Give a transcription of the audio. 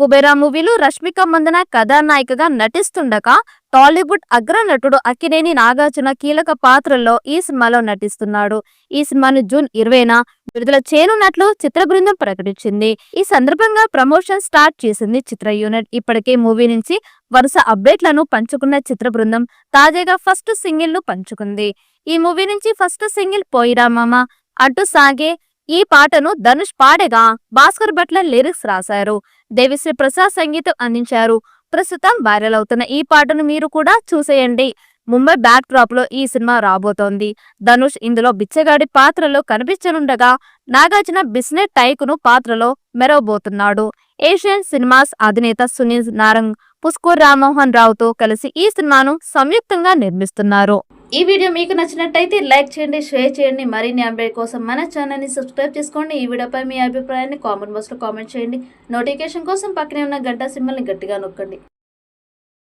కుబేరా మూవీలో రష్మిక మందన కథానాయికగా నటిస్తుండగా టాలీవుడ్ అగ్ర నటుడు అక్కినేని నాగార్జున కీలక పాత్రల్లో ఈ సినిమాలో నటిస్తున్నాడు. ఈ సినిమాను జూన్ 20న విడుదల చేయనున్నట్లు చిత్ర బృందం ప్రకటించింది. ఈ సందర్భంగా ప్రమోషన్ స్టార్ట్ చేసింది చిత్ర యూనిట్. ఇప్పటికే మూవీ నుంచి వరుస అప్డేట్లను పంచుకున్న చిత్ర బృందం తాజాగా ఫస్ట్ సింగిల్ ను పంచుకుంది. ఈ మూవీ నుంచి ఫస్ట్ సింగిల్ పోయిరా మామ అంటూ సాగే ఈ పాటను ధనుష్ పాడగా భాస్కర్ భట్ల లిరిక్స్ రాశారు. దేవిశ్రీ ప్రసాద్ సంగీతం అందించారు. ప్రస్తుతం వైరల్ అవుతున్న ఈ పాటను మీరు కూడా చూసేయండి. ముంబై బ్యాక్ డ్రాప్ లో ఈ సినిమా రాబోతోంది. ధనుష్ ఇందులో బిచ్చగాడి పాత్రలో కనిపించనుండగా నాగార్జున బిస్నెస్ టైకును పాత్రలో మెరవబోతున్నాడు. ఏషియన్ సినిమాస్ అధినేత సునీల్ నారంగ్, పుష్కూర్ రామ్మోహన్ రావుతో కలిసి ఈ సినిమాను సంయుక్తంగా నిర్మిస్తున్నారు. ఈ వీడియో మీకు నచ్చినట్టయితే లైక్ చేయండి, షేర్ చేయండి. మరిన్ని అప్డేట్ కోసం మన ఛానల్ ని సబ్స్క్రైబ్ చేసుకోండి. ఈ వీడియోపై మీ అభిప్రాయాన్ని కామెంట్ బాక్స్ లో కామెంట్ చేయండి. నోటిఫికేషన్ కోసం పక్కనే ఉన్న గంట సింబల్ ని గట్టిగా నొక్కండి.